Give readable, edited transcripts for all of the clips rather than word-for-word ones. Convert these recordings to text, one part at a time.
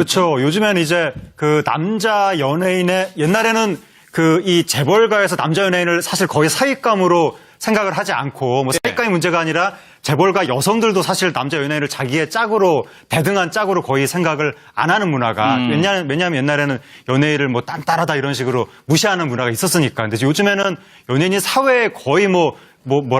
그렇죠. 요즘에는 이제 그 남자 연예인의 옛날에는 그 이 재벌가에서 남자 연예인을 사실 거의 사윗감으로 생각을 하지 않고 뭐 사윗감이 문제가 아니라 재벌가 여성들도 사실 남자 연예인을 자기의 짝으로 대등한 짝으로 거의 생각을 안 하는 문화가 왜냐하면 옛날에는 연예인을 뭐 딴따라다 이런 식으로 무시하는 문화가 있었으니까. 근데 요즘에는 연예인이 사회에 거의 뭐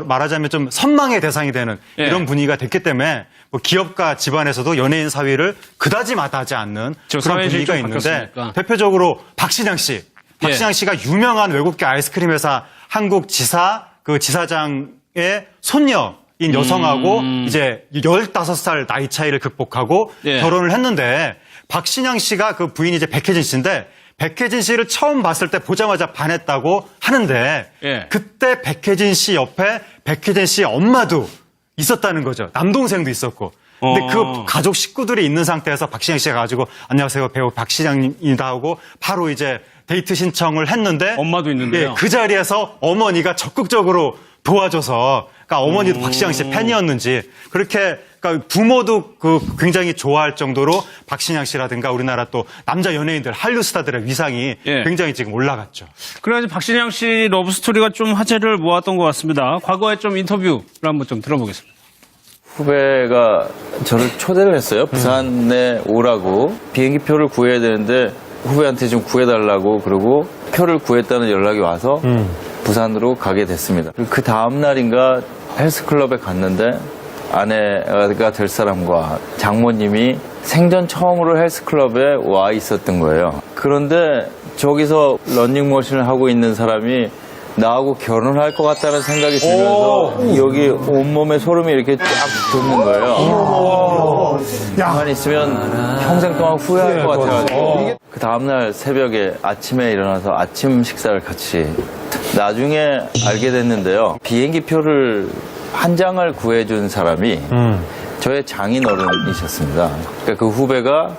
말하자면 좀 선망의 대상이 되는 이런 분위기가 됐기 때문에 뭐 기업과 집안에서도 연예인 사위를 그다지 마다하지 않는 그런 분위기가 있는데 대표적으로 박신양 씨. 박신양 씨가 유명한 외국계 아이스크림 회사 한국 지사 그 지사장의 손녀인 여성하고 이제 15살 나이 차이를 극복하고 결혼을 했는데 박신양 씨가 그 부인이 이제 백혜진 씨인데 백혜진 씨를 처음 봤을 때 보자마자 반했다고 하는데 그때 백혜진 씨 옆에 백혜진 씨의 엄마도 있었다는 거죠. 남동생도 있었고. 근데 그 가족 식구들이 있는 상태에서 박신양 씨가 가지고 안녕하세요 배우 박신양입니다 하고 바로 이제 데이트 신청을 했는데 엄마도 있는데요. 그 자리에서 어머니가 적극적으로 도와줘서 그러니까 어머니도 박신양 씨 팬이었는지 그렇게 그러니까 부모도 그 굉장히 좋아할 정도로 박신양 씨라든가 우리나라 또 남자 연예인들 한류 스타들의 위상이 굉장히 지금 올라갔죠. 그래서 박신양 씨 러브 스토리가 좀 화제를 모았던 것 같습니다. 과거에 좀 인터뷰를 한번 좀 들어보겠습니다. 후배가 저를 초대를 했어요. 부산에 오라고 비행기표를 구해야 되는데 후배한테 좀 구해달라고 그러고 표를 구했다는 연락이 와서 부산으로 가게 됐습니다. 그 다음 날인가 헬스클럽에 갔는데 아내가 될 사람과 장모님이 생전 처음으로 헬스클럽에 와 있었던 거예요. 그런데 저기서 러닝머신을 하고 있는 사람이 나하고 결혼할 것 같다는 생각이 들면서 여기 온몸에 소름이 이렇게 쫙 돋는 거예요. 가만히 있으면 평생 동안 후회할 것 같아가지고 그 다음날 새벽에 아침에 일어나서 아침 식사를 같이 나중에 알게 됐는데요. 비행기표를 한 장을 구해준 사람이 저의 장인 어른이셨습니다. 그러니까 그 후배가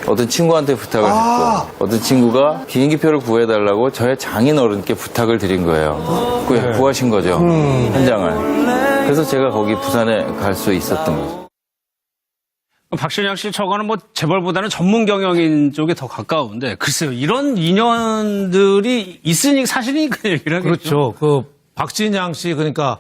어떤 친구한테 부탁을 했고 어떤 친구가 비행기표를 구해달라고 저의 장인 어른께 부탁을 드린 거예요. 구하신 거죠. 한 장을. 그래서 제가 거기 부산에 갈 수 있었던 거죠. 박신양 씨 저거는 뭐 재벌보다는 전문 경영인 쪽에 더 가까운데 글쎄요. 이런 인연들이 있으니 사실이 그 얘기를 하겠죠. 그렇죠. 그 박신양 씨 그러니까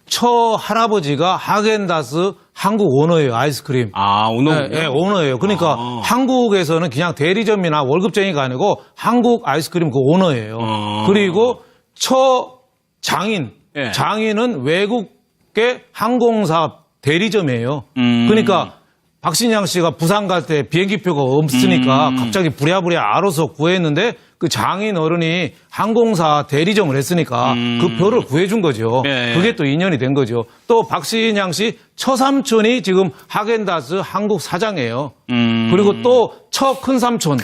처 할아버지가 하겐다스 한국 오너예요. 아이스크림. 아, 오너? 네, 오너예요. 그러니까 한국에서는 그냥 대리점이나 월급쟁이가 아니고 한국 아이스크림 그 오너예요. 그리고 처 장인. 장인은 외국계 항공사 대리점이에요. 그러니까 박신양 씨가 부산 갈 때 비행기표가 없으니까 갑자기 부랴부랴 알아서 구했는데 그 장인 어른이 항공사 대리점을 했으니까 그 표를 구해준 거죠. 그게 또 인연이 된 거죠. 또 박신양 씨 처삼촌이 지금 하겐다스 한국 사장이에요. 그리고 또 처 큰삼촌.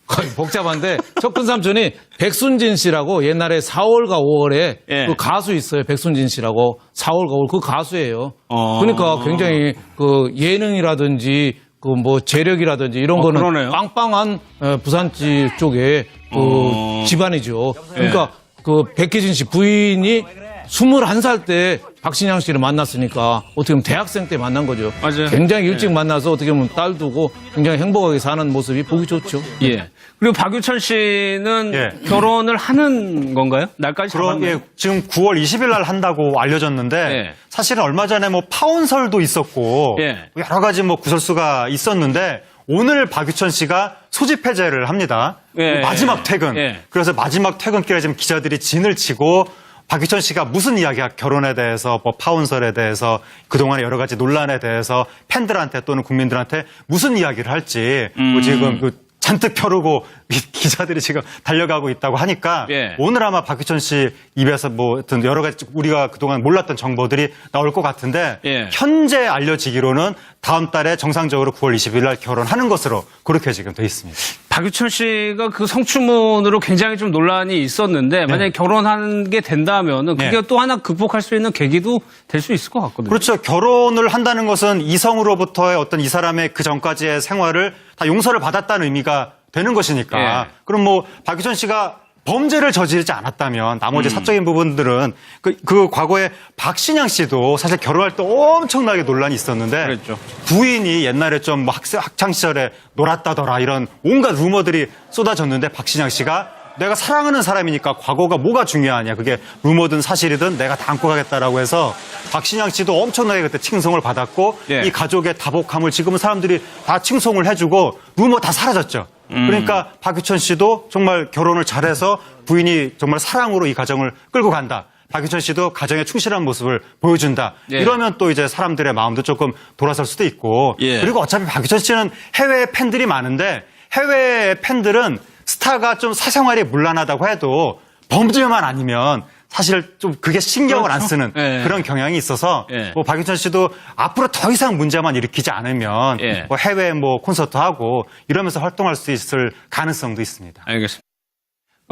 거의 복잡한데 첫 큰삼촌이 백순진 씨라고 옛날에 4월과 5월에 그 가수 있어요. 백순진 씨라고 4월과 5월 그 가수예요. 그러니까 굉장히 그 예능이라든지 그 뭐 재력이라든지 이런 거는 그러네요. 빵빵한 부산지 쪽에 그 집안이죠. 그러니까 그 백혜진 씨 부인이 21살 때 박신양 씨를 만났으니까 어떻게 보면 대학생 때 만난 거죠. 맞아요. 굉장히 일찍 만나서 어떻게 보면 딸 두고 굉장히 행복하게 사는 모습이 보기 좋죠. 예. 그리고 박유천 씨는 결혼을 하는 건가요? 날까지 잡았나요? 지금 9월 20일 날 한다고 알려졌는데 사실은 얼마 전에 뭐 파혼설도 있었고 여러 가지 뭐 구설수가 있었는데 오늘 박유천 씨가 소집 해제를 합니다. 마지막 퇴근. 그래서 마지막 퇴근길에 지금 기자들이 진을 치고 박유천 씨가 무슨 이야기가 결혼에 대해서 뭐 파혼설에 대해서 그동안의 여러 가지 논란에 대해서 팬들한테 또는 국민들한테 무슨 이야기를 할지 뭐 지금 그 잔뜩 펴르고 기자들이 지금 달려가고 있다고 하니까 오늘 아마 박유천 씨 입에서 뭐 어떤 여러 가지 우리가 그동안 몰랐던 정보들이 나올 것 같은데 현재 알려지기로는 다음 달에 정상적으로 9월 20일 날 결혼하는 것으로 그렇게 지금 돼 있습니다. 박유천 씨가 그 성추문으로 굉장히 좀 논란이 있었는데 만약에 결혼하는 게 된다면은 그게 또 하나 극복할 수 있는 계기도 될 수 있을 것 같거든요. 그렇죠. 결혼을 한다는 것은 이성으로부터의 어떤 이 사람의 그 전까지의 생활을 다 용서를 받았다는 의미가 되는 것이니까. 그럼 뭐 박유천 씨가 범죄를 저지르지 않았다면 나머지 사적인 부분들은 그 과거에 박신양 씨도 사실 결혼할 때 엄청나게 논란이 있었는데 그랬죠. 부인이 옛날에 좀 학창 시절에 놀았다더라 이런 온갖 루머들이 쏟아졌는데 박신양 씨가 내가 사랑하는 사람이니까 과거가 뭐가 중요하냐. 그게 루머든 사실이든 내가 다 안고 가겠다라고 해서 박신양 씨도 엄청나게 그때 칭송을 받았고 예. 이 가족의 다복함을 지금은 사람들이 다 칭송을 해주고 루머 다 사라졌죠. 그러니까 박유천 씨도 정말 결혼을 잘해서 부인이 정말 사랑으로 이 가정을 끌고 간다. 박유천 씨도 가정에 충실한 모습을 보여준다. 예. 이러면 또 이제 사람들의 마음도 조금 돌아설 수도 있고. 예. 그리고 어차피 박유천 씨는 해외에 팬들이 많은데 해외 팬들은 스타가 좀 사생활이 문란하다고 해도 범죄만 아니면 사실 좀 그게 신경을 안 쓰는 예. 그런 경향이 있어서 예. 뭐 박유천 씨도 앞으로 더 이상 문제만 일으키지 않으면 예. 뭐 해외 뭐 콘서트 하고 이러면서 활동할 수 있을 가능성도 있습니다. 알겠습니다.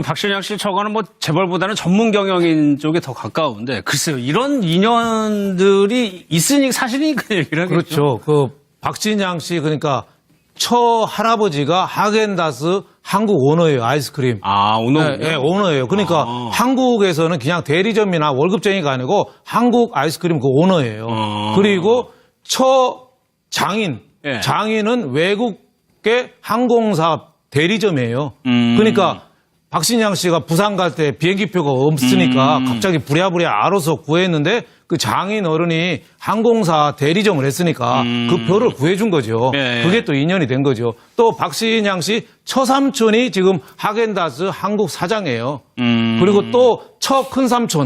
박신양 씨 저거는 뭐 재벌보다는 전문 경영인 쪽에 더 가까운데 글쎄요 이런 인연들이 있으니 사실이니까 얘기를 하겠죠. 그렇죠. 그 박진양 씨 그러니까 처 할아버지가 하겐다스 한국 오너예요. 아이스크림. 아 오너. 네, 오너예요. 그러니까 한국에서는 그냥 대리점이나 월급쟁이가 아니고 한국 아이스크림 그 오너예요. 그리고 처 장인, 예. 장인은 외국의 항공사 대리점이에요. 그러니까 박신양 씨가 부산 갈 때 비행기표가 없으니까 갑자기 부랴부랴 알아서 구했는데 그 장인 어른이 항공사 대리점을 했으니까 그 표를 구해준 거죠. 예. 그게 또 인연이 된 거죠. 또 박신양 씨 처삼촌이 지금 하겐다스 한국 사장이에요. 그리고 또 처 큰삼촌.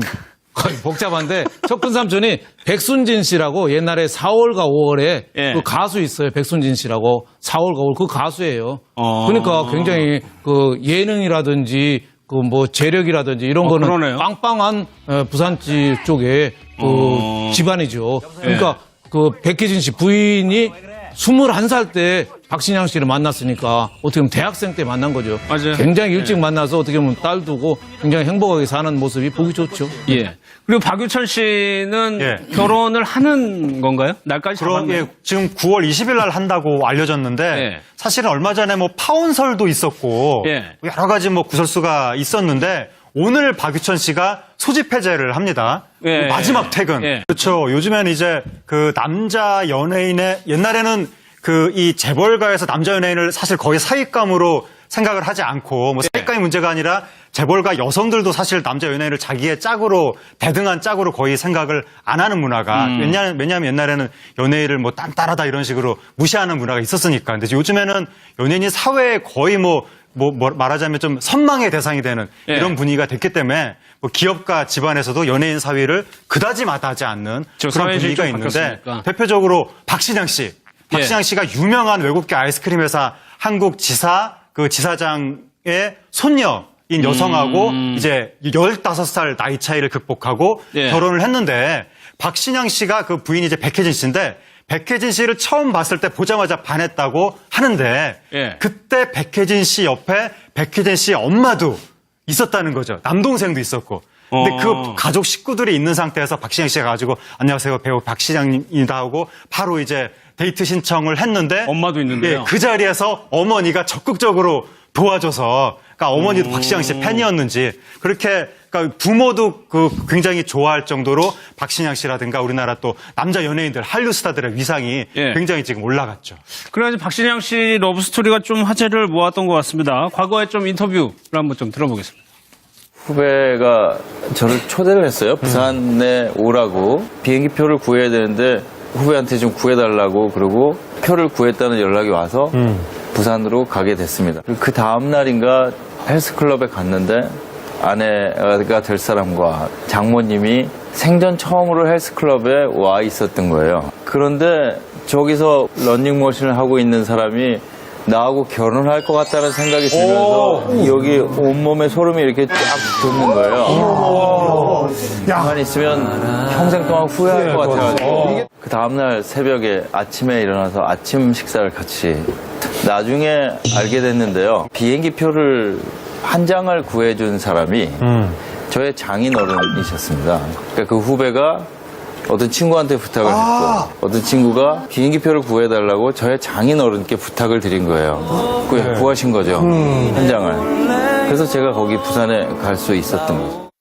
거의 복잡한데 첫 큰삼촌이 백순진 씨라고 옛날에 4월과 5월에 예. 그 가수 있어요. 백순진 씨라고 4월과 5월 그 가수예요. 그러니까 굉장히 그 예능이라든지 그 뭐 재력이라든지 이런 거는 그러네요. 빵빵한 부산지 쪽에 그 집안이죠. 그러니까 그 백혜진 씨 부인이 21살 때 박신양 씨를 만났으니까 어떻게 보면 대학생 때 만난 거죠. 맞아요. 굉장히 일찍 만나서 어떻게 보면 딸 두고 굉장히 행복하게 사는 모습이 보기 좋죠. 예. 그리고 박유천 씨는 예. 결혼을 하는 건가요? 날까지 그런 잡았나요? 게 지금 9월 20일 날 한다고 알려졌는데 예. 사실은 얼마 전에 뭐 파혼설도 있었고 예. 여러 가지 뭐 구설수가 있었는데 오늘 박유천 씨가 소집 해제를 합니다. 예. 마지막 퇴근. 예. 그렇죠. 요즘에는 이제 그 남자 연예인의 옛날에는 그 이 재벌가에서 남자 연예인을 사실 거의 사익감으로 생각을 하지 않고 뭐 사익감이 문제가 아니라 재벌가 여성들도 사실 남자 연예인을 자기의 짝으로 대등한 짝으로 거의 생각을 안 하는 문화가 왜냐하면 옛날에는 연예인을 뭐 딴따라다 이런 식으로 무시하는 문화가 있었으니까. 근데 요즘에는 연예인이 사회에 거의 뭐 말하자면 좀 선망의 대상이 되는 예. 이런 분위기가 됐기 때문에 뭐 기업과 집안에서도 연예인 사위를 그다지 마다하지 않는 저 그런 사회 분위기가 실종 있는데 바뀌었으니까. 대표적으로 박신양 씨. 박신양 예. 씨가 유명한 외국계 아이스크림 회사 한국 지사 그 지사장의 손녀인 여성하고 이제 15살 나이 차이를 극복하고 예. 결혼을 했는데 박신양 씨가 그 부인이 이제 백혜진 씨인데 백혜진 씨를 처음 봤을 때 보자마자 반했다고 하는데 예. 그때 백혜진 씨 옆에 백혜진 씨 엄마도 있었다는 거죠. 남동생도 있었고. 근데 그 가족 식구들이 있는 상태에서 박신양 씨가 가지고 안녕하세요 배우 박신양입니다 하고 바로 이제 데이트 신청을 했는데 엄마도 있는데요. 예, 그 자리에서 어머니가 적극적으로 도와줘서 그러니까 어머니도 박신양 씨 팬이었는지 그렇게 그러니까 부모도 그 굉장히 좋아할 정도로 박신양 씨라든가 우리나라 또 남자 연예인들 한류 스타들의 위상이 예. 굉장히 지금 올라갔죠. 그래서 박신양 씨 러브 스토리가 좀 화제를 모았던 것 같습니다. 과거에 좀 인터뷰를 한번 좀 들어보겠습니다. 후배가 저를 초대를 했어요. 부산에 오라고. 비행기표를 구해야 되는데 후배한테 좀 구해달라고 그러고 표를 구했다는 연락이 와서 부산으로 가게 됐습니다. 그 다음 날인가 헬스클럽에 갔는데 아내가 될 사람과 장모님이 생전 처음으로 헬스클럽에 와 있었던 거예요. 그런데 저기서 러닝머신을 하고 있는 사람이 나하고 결혼할 것 같다는 생각이 들면서 여기 온몸에 소름이 이렇게 쫙 돋는 거예요. 가만히 있으면 평생 동안 후회할 것 같아가지고 그 다음날 새벽에 아침에 일어나서 아침 식사를 같이 나중에 알게 됐는데요. 비행기 표를 한 장을 구해준 사람이 저의 장인 어른이셨습니다. 그러니까 그 후배가 어떤 친구한테 부탁을 했고 어떤 친구가 비행기표를 구해달라고 저의 장인 어른께 부탁을 드린 거예요. 구하신 거죠. 한 장을. 그래서 제가 거기 부산에 갈 수 있었던 거죠.